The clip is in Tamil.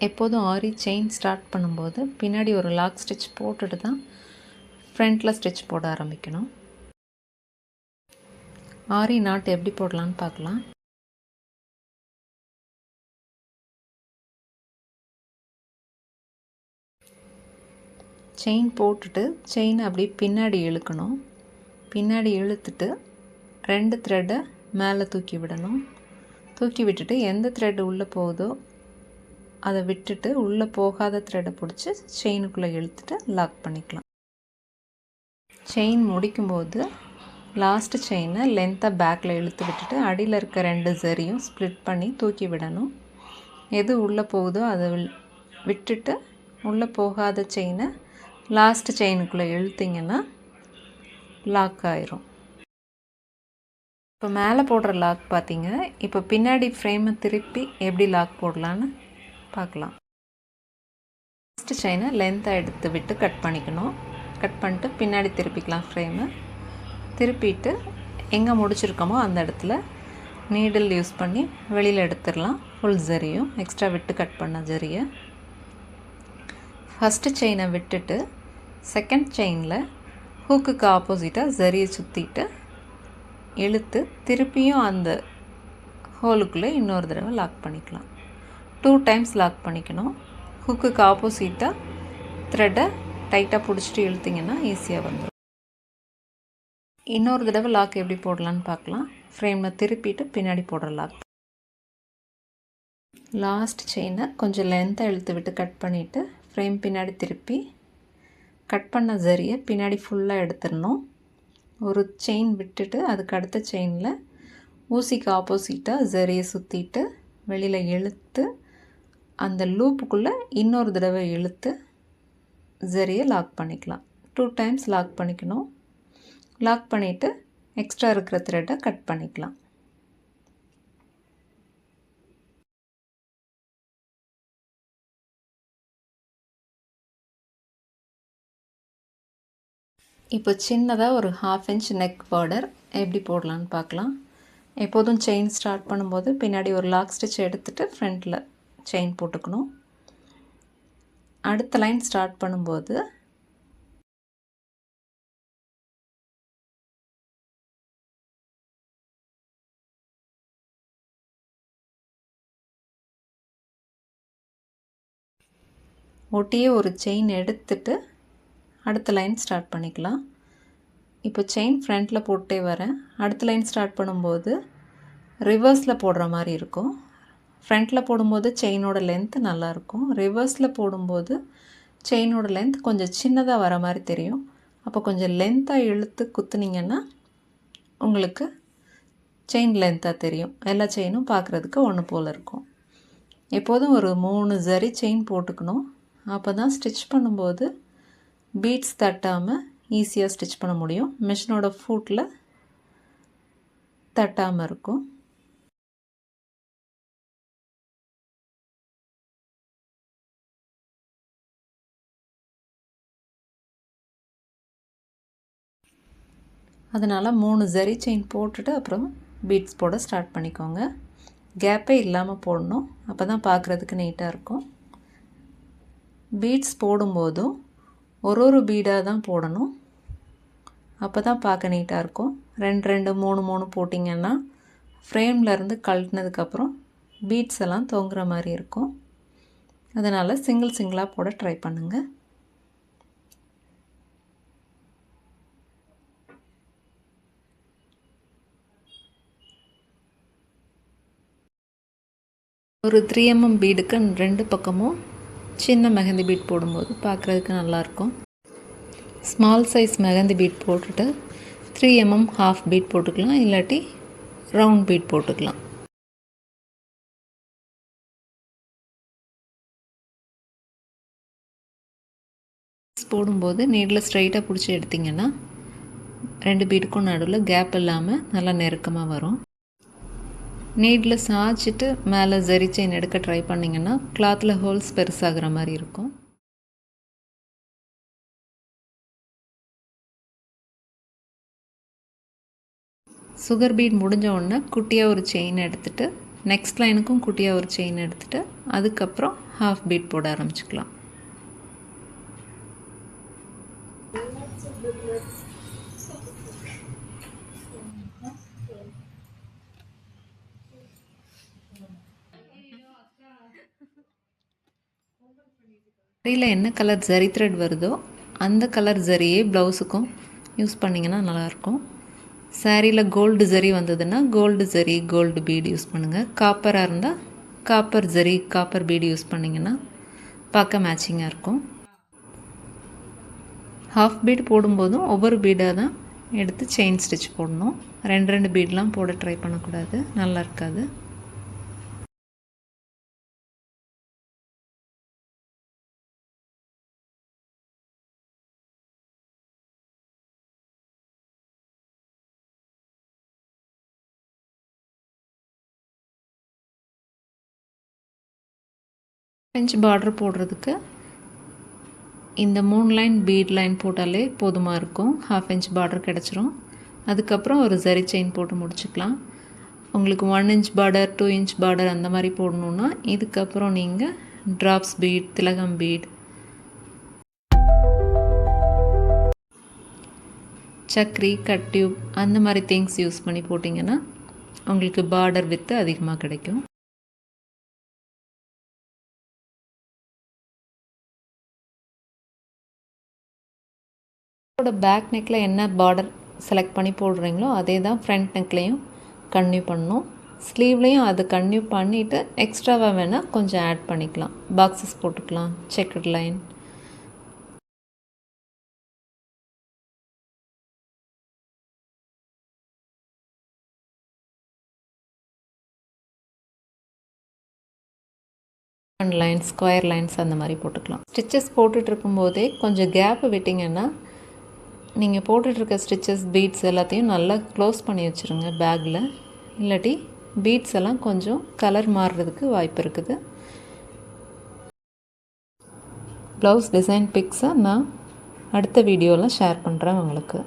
எப்போதும் ஆரி செயின் ஸ்டார்ட் பண்ணும்போது பின்னாடி ஒரு லாக் ஸ்டிச் போட்டுட்டு தான் ஃப்ரண்ட்டில் ஸ்டிச் போட ஆரம்பிக்கணும். ஆரி நாட் எப்படி போடலான்னு பார்க்கலாம். செயின் போட்டுட்டு செயினை அப்படி பின்னாடி இழுக்கணும். பின்னாடி இழுத்துட்டு 2 த்ரெட்டை மேலே தூக்கி விடணும். தூக்கி விட்டுட்டு எந்த த்ரெட் உள்ளே போகுதோ அதை விட்டுட்டு உள்ளே போகாத த்ரெட்டை பிடிச்சி செயினுக்குள்ளே இழுத்துட்டு லாக் பண்ணிக்கலாம். செயின் முடிக்கும்போது லாஸ்ட்டு செயினை லென்த்தாக பேக்கில் இழுத்து விட்டுட்டு அடியில் இருக்க 2 ஜரியும் ஸ்ப்ளிட் பண்ணி தூக்கி விடணும். எது உள்ளே போகுதோ அதை விட்டுட்டு உள்ளே போகாத செயினை லாஸ்ட்டு செயினுக்குள்ளே இழுத்திங்கன்னா லாக் ஆயிரும். இப்போ மேலே போடுற லாக் பார்த்தீங்க. இப்போ பின்னாடி ஃப்ரேமை திருப்பி எப்படி லாக் போடலான்னு பார்க்கலாம். ஃபஸ்ட்டு செயினை லென்த்தாக எடுத்து விட்டு கட் பண்ணிக்கணும். கட் பண்ணிட்டு பின்னாடி திருப்பிக்கலாம். ஃப்ரேமை திருப்பிட்டு எங்கே முடிச்சிருக்கோமோ அந்த இடத்துல நீடில் யூஸ் பண்ணி வெளியில் எடுத்துடலாம். ஃபுல் ஜரியும் எக்ஸ்ட்ரா விட்டு கட் பண்ண ஜரியை ஃபஸ்ட்டு செயினை விட்டுட்டு செகண்ட் செயினில் ஹூக்குக்கு ஆப்போசிட்டாக ஜரியை சுற்றிட்டு இழுத்து திருப்பியும் அந்த ஹோலுக்குள்ளே இன்னொரு தடவை லாக் பண்ணிக்கலாம். 2 டைம்ஸ் லாக் பண்ணிக்கணும். ஹுக்குக்கு ஆப்போசிட்டாக த்ரெட்டை டைட்டாக பிடிச்சிட்டு இழுத்திங்கன்னா ஈஸியாக வந்துடும். இன்னொரு தடவை லாக் எப்படி போடலான்னு பார்க்கலாம். ஃப்ரேமில் திருப்பிட்டு பின்னாடி போடுற லாக். லாஸ்ட் செயினை கொஞ்சம் லென்த்தாக இழுத்து விட்டு கட் பண்ணிவிட்டு ஃப்ரேம் பின்னாடி திருப்பி கட் பண்ண ஜரியை பின்னாடி ஃபுல்லாக எடுத்துடணும். ஒரு செயின் விட்டுட்டு அதுக்கு அடுத்த செயினில் ஊசிக்கு ஆப்போசிட்டாக ஜரியை சுற்றிட்டு வெளியில் இழுத்து அந்த லூப்புக்குள்ளே இன்னொரு தடவை இழுத்து ஜரியை லாக் பண்ணிக்கலாம். 2 டைம்ஸ் லாக் பண்ணிக்கணும். லாக் பண்ணிவிட்டு எக்ஸ்ட்ரா இருக்கிற த்ரெட்டை கட் பண்ணிக்கலாம். இப்போ சின்னதாக ஒரு 1/2 இன்ச் நெக் பார்டர் எப்படி போடலான்னு பார்க்கலாம். எப்போதும் செயின் ஸ்டார்ட் பண்ணும்போது பின்னாடி ஒரு லாக் ஸ்டிச் எடுத்துகிட்டு ஃப்ரண்ட்டில் செயின் போட்டுக்கணும். அடுத்த லைன் ஸ்டார்ட் பண்ணும்போது ஒட்டியே ஒரு செயின் எடுத்துட்டு அடுத்த லைன் ஸ்டார்ட் பண்ணிக்கலாம். இப்போ செயின் ஃப்ரண்ட்டில் போட்டே வரேன். அடுத்த லைன் ஸ்டார்ட் பண்ணும்போது ரிவர்ஸில் போடுற மாதிரி இருக்கும். ஃப்ரண்ட்டில் போடும்போது செயினோட லென்த் நல்லாயிருக்கும். ரிவர்ஸில் போடும்போது செயினோட லென்த் கொஞ்சம் சின்னதாக வர மாதிரி தெரியும். அப்போ கொஞ்சம் லென்த்தாக இழுத்து குத்துனீங்கன்னா உங்களுக்கு செயின் லென்த்தாக தெரியும். எல்லா செயினும் பார்க்குறதுக்கு ஒன்று போல் இருக்கும். எப்போதும் ஒரு 3 ஜரி செயின் போட்டுக்கணும். அப்போ தான் ஸ்டிச் பண்ணும்போது பீட்ஸ் தட்டாமல் ஈஸியாக ஸ்டிச் பண்ண முடியும். மிஷினோட ஃபூட்டில் தட்டாமல் இருக்கும். அதனால் 3 ஜரி செயின் போட்டுட்டு அப்புறம் பீட்ஸ் போட ஸ்டார்ட் பண்ணிக்கோங்க. கேப்பே இல்லாமல் போடணும். அப்போ தான் பார்க்குறதுக்கு நீட்டாக இருக்கும். பீட்ஸ் போடும்போதும் ஒரு பீடாக தான் போடணும். அப்போ தான் பார்க்க நீட்டாக இருக்கும். 2 2 3 3 போட்டிங்கன்னா ஃப்ரேம்லேருந்து கழட்டினதுக்கப்புறம் பீட்ஸ் எல்லாம் தொங்குற மாதிரி இருக்கும். அதனால் சிங்கிளாக போட ட்ரை பண்ணுங்கள். ஒரு 3 mm பீடுக்கு 2 பக்கமும் சின்ன மெஹந்தி பீட் போடும்போது பார்க்குறதுக்கு நல்லாயிருக்கும். ஸ்மால் சைஸ் மெஹந்தி பீட் போட்டுட்டு 3 mm ஹாஃப் பீட் போட்டுக்கலாம். இல்லாட்டி ரவுண்ட் பீட் போட்டுக்கலாம். போடும்போது நீடில் ஸ்ட்ரைட்டாக பிடிச்சி எடுத்திங்கன்னா 2 பீடுக்கும் நடுவில் கேப் இல்லாமல் நல்லா நெருக்கமாக வரும். நீடில் சாய்ச்சிட்டு மேலே ஜரி செயின் எடுக்க ட்ரை பண்ணிங்கன்னா கிளாத்தில் ஹோல்ஸ் பெருசாகிற மாதிரி இருக்கும். சுகர் பீட் முடிஞ்ச உடனே குட்டியாக ஒரு செயின் எடுத்துகிட்டு நெக்ஸ்ட் லைனுக்கும் குட்டியாக ஒரு செயின் எடுத்துகிட்டு அதுக்கப்புறம் ஹாஃப் பீட் போட ஆரம்பிச்சுக்கலாம். சரியில் என்ன கலர் ஜரி த்ரெட் வருதோ அந்த கலர் ஜரியே ப்ளவுஸுக்கும் யூஸ் பண்ணிங்கன்னா நல்லாயிருக்கும். சாரியில் கோல்டு ஜரி வந்ததுன்னா gold zari gold bead use பண்ணுங்கள். காப்பராக இருந்தால் copper zari copper bead use பண்ணிங்கன்னா பார்க்க மேட்சிங்காக இருக்கும். ஹாஃப் பீட் போடும்போதும் ஒவ்வொரு பீடாக தான் எடுத்து செயின் ஸ்டிச் போடணும். ரெண்டு பீட்லாம் போட ட்ரை பண்ணக்கூடாது, நல்லா இருக்காது. இன்ச் பார்டர் போடுறதுக்கு இந்த 3 லைன் பீட் லைன் போட்டாலே போதுமாக இருக்கும். ஹாஃப் இன்ச் பார்டர் கிடச்சிரும். அதுக்கப்புறம் ஒரு ஜரி செயின் போட்டு முடிச்சுக்கலாம். உங்களுக்கு 1 இன்ச் பார்டர் 2 இன்ச் பார்டர் அந்த மாதிரி போடணுன்னா இதுக்கப்புறம் நீங்கள் ட்ராப்ஸ் பீட் திலகம் பீட் சக்ரி கட் டியூப் அந்த மாதிரி திங்ஸ் யூஸ் பண்ணி போட்டிங்கன்னா உங்களுக்கு பார்டர் வித்து அதிகமாக கிடைக்கும். பேக் நெக்கில் என்ன பார்டர் செலக்ட் பண்ணி போடுறீங்களோ அதே தான் ஃப்ரண்ட் நெக்லேயும் கன்டினியூ பண்ணணும். ஸ்லீவ்லேயும் அதை கன்டினியூ பண்ணிவிட்டு எக்ஸ்ட்ராவாக வேணால் கொஞ்சம் ஆட் பண்ணிக்கலாம். பாக்ஸஸ் போட்டுக்கலாம், checked line. Lines square lines அந்த மாதிரி போட்டுக்கலாம். ஸ்டிச்சஸ் போட்டுட்டு இருக்கும்போதே கொஞ்சம் கேப்பு விட்டிங்கன்னா நீங்கள் போட்டுட்ருக்க ஸ்டிச்சஸ் பீட்ஸ் எல்லாத்தையும் நல்லா க்ளோஸ் பண்ணி வச்சுருங்க பேக்கில். இல்லாட்டி பீட்ஸ் எல்லாம் கொஞ்சம் கலர் மாறுறதுக்கு வாய்ப்பு இருக்குது. ப்ளவுஸ் டிசைன் பிக்ஸை நான் அடுத்த வீடியோவில் ஷேர் பண்ணுறேன் உங்களுக்கு.